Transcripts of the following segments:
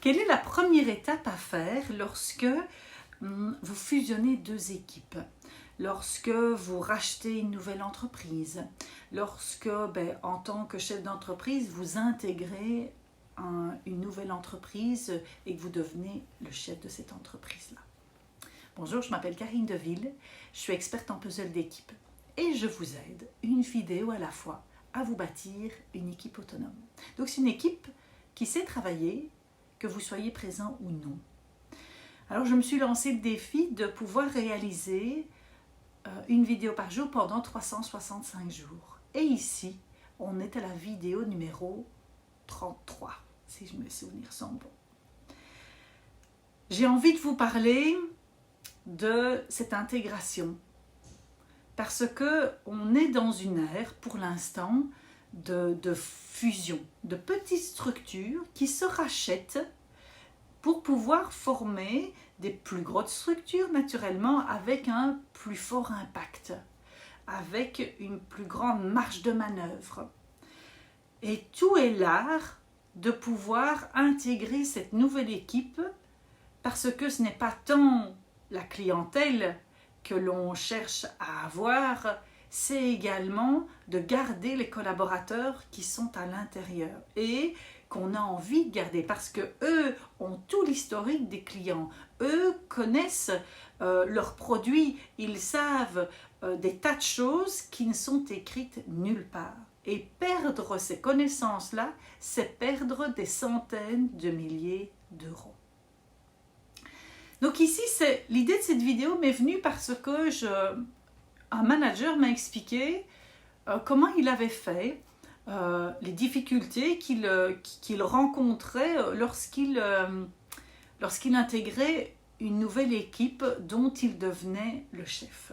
Quelle est la première étape à faire lorsque vous fusionnez deux équipes? Lorsque vous rachetez une nouvelle entreprise, lorsque, en tant que chef d'entreprise, vous intégrez une nouvelle entreprise et que vous devenez le chef de cette entreprise-là. Bonjour, je m'appelle Karine Deville, je suis experte en puzzle d'équipe et je vous aide, une vidéo à la fois, à vous bâtir une équipe autonome. Donc c'est une équipe qui sait travailler, que vous soyez présent ou non. Alors je me suis lancé le défi de pouvoir réaliser une vidéo par jour pendant 365 jours. Et ici, on est à la vidéo numéro 33, si mes souvenirs sont bons. J'ai envie de vous parler de cette intégration, parce qu'on est dans une ère, pour l'instant, de fusion, de petites structures qui se rachètent pour pouvoir former des plus grosses structures, naturellement, avec un plus fort impact, avec une plus grande marge de manœuvre. Et tout est l'art de pouvoir intégrer cette nouvelle équipe, parce que ce n'est pas tant la clientèle que l'on cherche à avoir, c'est également de garder les collaborateurs qui sont à l'intérieur et qu'on a envie de garder, parce que eux ont tout l'historique des clients, eux connaissent leurs produits, ils savent des tas de choses qui ne sont écrites nulle part. Et perdre ces connaissances-là, c'est perdre des centaines de milliers d'euros. Donc ici, l'idée de cette vidéo m'est venue parce que un manager m'a expliqué comment il avait fait, les difficultés qu'il rencontrait lorsqu'il intégrait une nouvelle équipe dont il devenait le chef.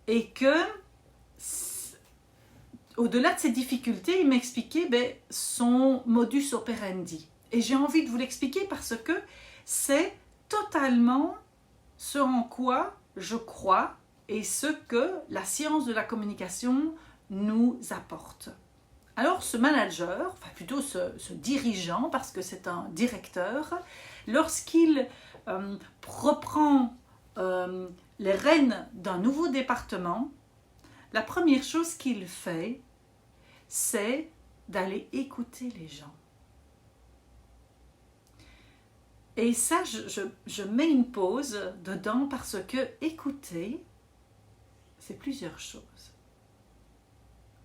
Et que, au-delà de ces difficultés, il m'a expliqué son modus operandi. Et j'ai envie de vous l'expliquer parce que c'est totalement ce en quoi je crois et ce que la science de la communication nous apporte. Alors ce manager, enfin plutôt ce dirigeant, parce que c'est un directeur, lorsqu'il reprend les rênes d'un nouveau département, la première chose qu'il fait, c'est d'aller écouter les gens. Et ça, je mets une pause dedans parce que écouter, c'est plusieurs choses.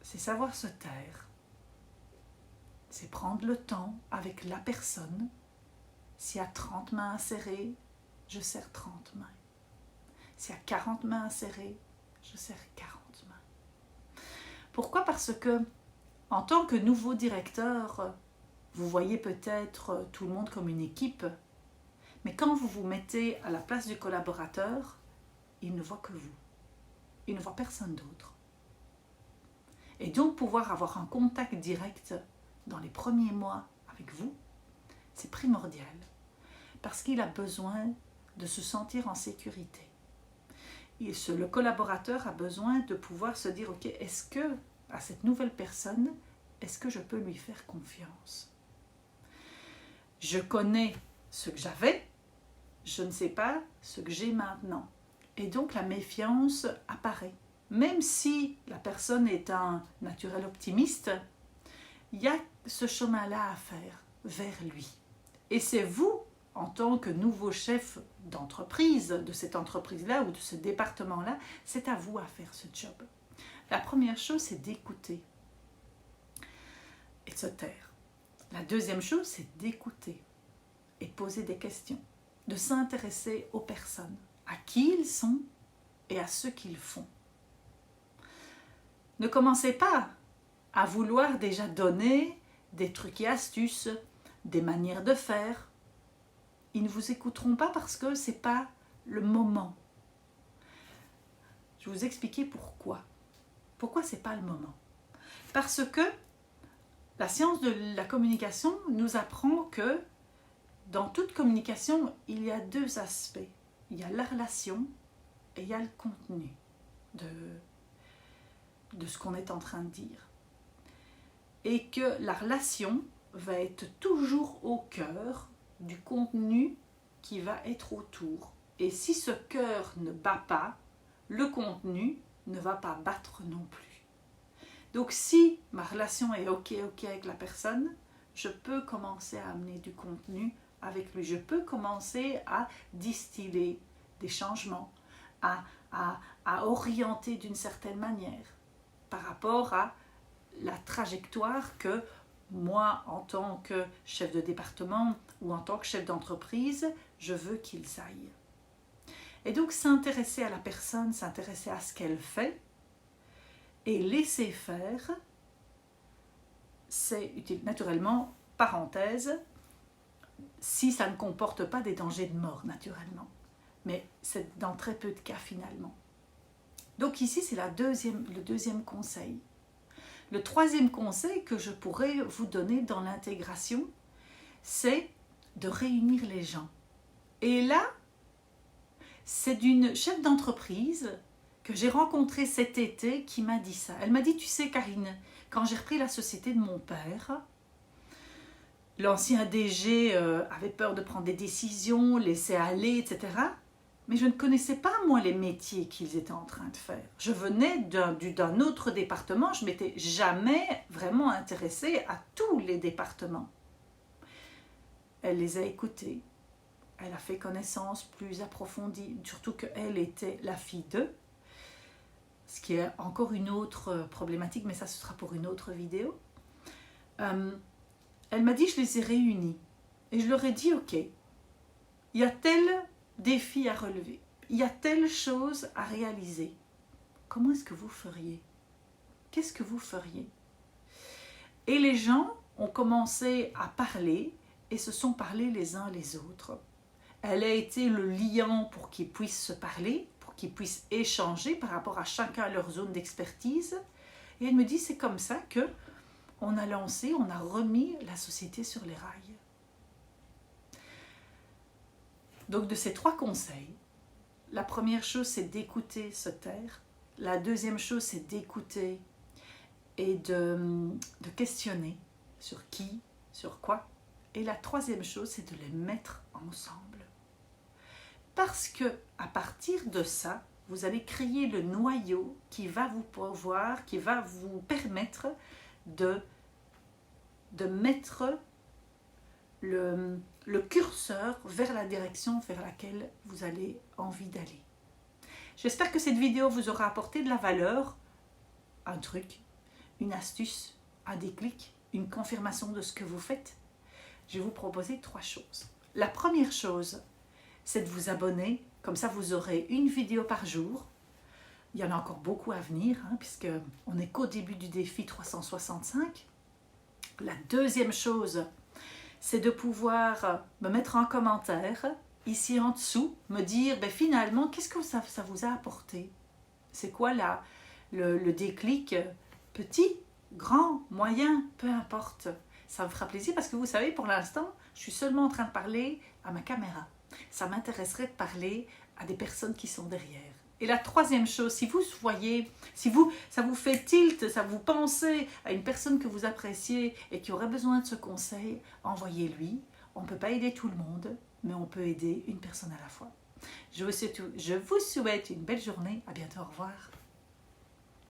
C'est savoir se taire. C'est prendre le temps avec la personne. S'il y a 30 mains à serrer, je serre 30 mains. S'il y a 40 mains à serrer, je serre 40 mains. Pourquoi? Parce que, en tant que nouveau directeur, vous voyez peut-être tout le monde comme une équipe. Mais quand vous vous mettez à la place du collaborateur, il ne voit que vous. Il ne voit personne d'autre. Et donc pouvoir avoir un contact direct dans les premiers mois avec vous, c'est primordial. Parce qu'il a besoin de se sentir en sécurité. Le collaborateur a besoin de pouvoir se dire, ok, est-ce que, à cette nouvelle personne, est-ce que je peux lui faire confiance? Je connais ce que j'avais, je ne sais pas ce que j'ai maintenant. Et donc la méfiance apparaît. Même si la personne est un naturel optimiste, il y a ce chemin-là à faire vers lui. Et c'est vous, en tant que nouveau chef d'entreprise, de cette entreprise-là ou de ce département-là, c'est à vous à faire ce job. La première chose, c'est d'écouter et de se taire. La deuxième chose, c'est d'écouter et poser des questions, de s'intéresser aux personnes, à qui ils sont et à ce qu'ils font. Ne commencez pas à vouloir déjà donner des trucs et astuces, des manières de faire. Ils ne vous écouteront pas parce que ce n'est pas le moment. Je vais vous expliquer pourquoi. Pourquoi ce n'est pas le moment? Parce que la science de la communication nous apprend que dans toute communication, il y a deux aspects. Il y a la relation et il y a le contenu de ce qu'on est en train de dire. Et que la relation, va être toujours au cœur du contenu qui va être autour. Et si ce cœur ne bat pas, le contenu ne va pas battre non plus. Donc si ma relation est ok avec la personne, je peux commencer à amener du contenu avec lui. Je peux commencer à distiller des changements, à orienter d'une certaine manière par rapport à la trajectoire que moi, en tant que chef de département ou en tant que chef d'entreprise, je veux qu'ils aillent. Et donc s'intéresser à la personne, s'intéresser à ce qu'elle fait et laisser faire, c'est utile. Naturellement, parenthèse, si ça ne comporte pas des dangers de mort, naturellement. Mais c'est dans très peu de cas finalement. Donc ici, c'est le deuxième conseil. Le troisième conseil que je pourrais vous donner dans l'intégration, c'est de réunir les gens. Et là, c'est d'une chef d'entreprise que j'ai rencontrée cet été qui m'a dit ça. Elle m'a dit, tu sais Karine, quand j'ai repris la société de mon père, l'ancien DG avait peur de prendre des décisions, laisser aller, etc. Mais je ne connaissais pas, moi, les métiers qu'ils étaient en train de faire. Je venais d'un autre département, je ne m'étais jamais vraiment intéressée à tous les départements. Elle les a écoutés, elle a fait connaissance plus approfondie, surtout qu'elle était la fille d'eux, ce qui est encore une autre problématique, mais ça, ce sera pour une autre vidéo. Elle m'a dit, je les ai réunis, et je leur ai dit, ok, il y a tel défi à relever, il y a telle chose à réaliser. Comment est-ce que vous feriez? Qu'est-ce que vous feriez? Et les gens ont commencé à parler et se sont parlé les uns les autres. Elle a été le liant pour qu'ils puissent se parler, pour qu'ils puissent échanger par rapport à chacun leur zone d'expertise. Et elle me dit, c'est comme ça que on a lancé, on a remis la société sur les rails. Donc de ces trois conseils, la première chose c'est d'écouter, se taire. La deuxième chose c'est d'écouter et de questionner sur qui, sur quoi. Et la troisième chose c'est de les mettre ensemble. Parce que à partir de ça, vous allez créer le noyau qui va vous permettre de mettre le curseur vers la direction vers laquelle vous avez envie d'aller. J'espère que cette vidéo vous aura apporté de la valeur, un truc, une astuce, un déclic, une confirmation de ce que vous faites. Je vais vous proposer 3 choses. La première chose, c'est de vous abonner, comme ça vous aurez une vidéo par jour. Il y en a encore beaucoup à venir, puisqu'on n'est qu'au début du défi 365. La deuxième chose, c'est de pouvoir me mettre en commentaire, ici en dessous, me dire finalement, qu'est-ce que ça vous a apporté? C'est quoi le déclic, petit, grand, moyen, peu importe. Ça me fera plaisir parce que vous savez, pour l'instant, je suis seulement en train de parler à ma caméra. Ça m'intéresserait de parler à des personnes qui sont derrière. Et la troisième chose, si vous voyez, ça vous fait tilt, ça vous pensez à une personne que vous appréciez et qui aurait besoin de ce conseil, envoyez-lui. On ne peut pas aider tout le monde, mais on peut aider une personne à la fois. Je vous souhaite une belle journée. À bientôt. Au revoir.